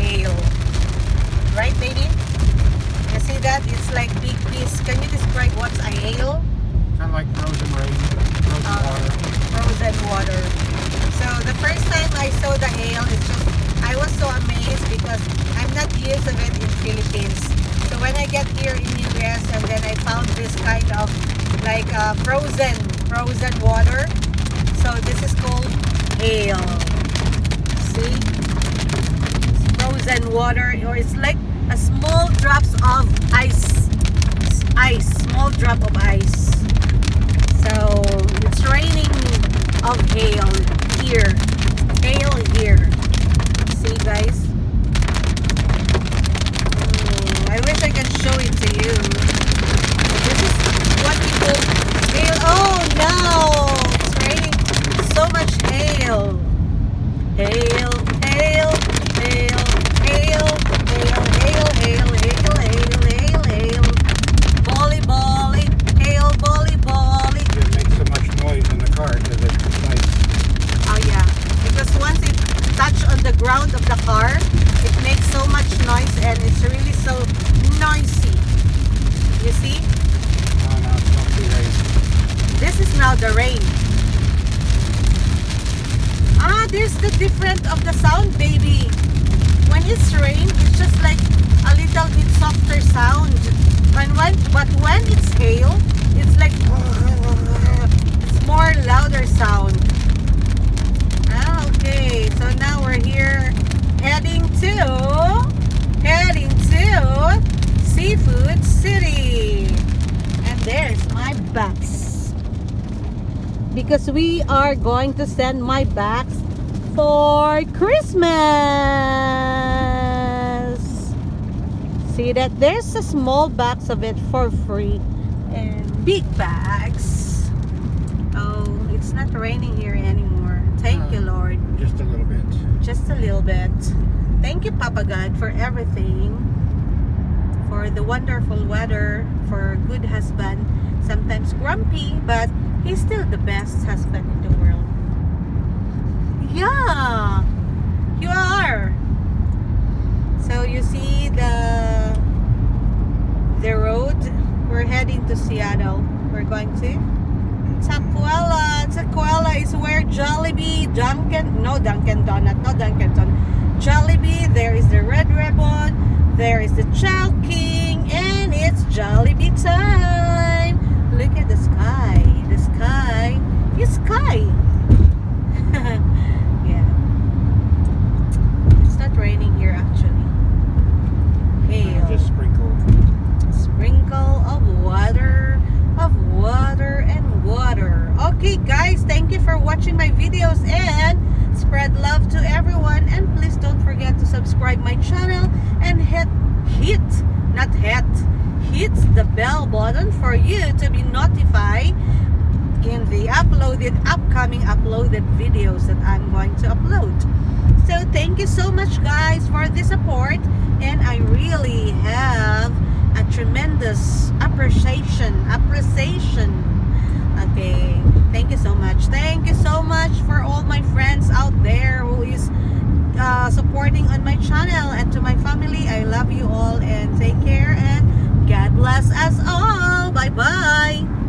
hail. Right, baby? You see that? It's like big piece. Can you describe what's a hail? Kind of like frozen rain, frozen water. Frozen water. So the first time I saw the hail, I was so amazed because I'm not used to it in Philippines. So when I get here in US and then I found this kind of like frozen water. So this is called hail. See? It's frozen water, or it's like a small drops of ice. Small drop of ice. So it's raining of hail here. Hail here. See, guys? I wish I could show it to you. This is what people hail. Oh no! It's raining so much hail. Hail, hail, hail, hail, hail, hail, hail, hail, hail, hail, hail. Bolly, bolly, hail, bolly, bolly. It makes so much noise in the car because it's nice. Oh yeah, because once it touch on the ground of the car, it makes so much noise and it's really so noisy. You see? Oh no, it's not too rain. This is now the rain. Ah, there's the difference of the sound, baby. When it's rain, it's just like a little bit softer sound. But when it's hail, it's like it's more louder sound. Ah, okay. So now we're here heading to Seafood City. And there's my bags. Because we are going to send my bags for Christmas. See that there's a small bags of it for free and big bags. Oh, it's not raining here anymore. Thank you, Lord. Just a little bit. Just a little bit. Thank you, Papa God, for everything. For the wonderful weather, for a good husband. Sometimes grumpy, but he's still the best husband in the world. Yeah, you are. So you see the road. We're heading to Seattle. We're going to Tukwila. Tukwila is where Jollibee, Dunkin' Donut. Jollibee. There is the Red Ribbon. There is the Chow King, and it's Jollibee time. Look at the sky. The sky is sky. Yeah. It's not raining here actually. Hail. Just sprinkle. Sprinkle of water and water. Okay guys, thank you for watching my videos and spread love to everyone, and please don't forget to subscribe my channel and hit the bell button for you to be notified in the upcoming uploaded videos that I'm going to upload. So thank you so much guys for the support, and I really have a tremendous appreciation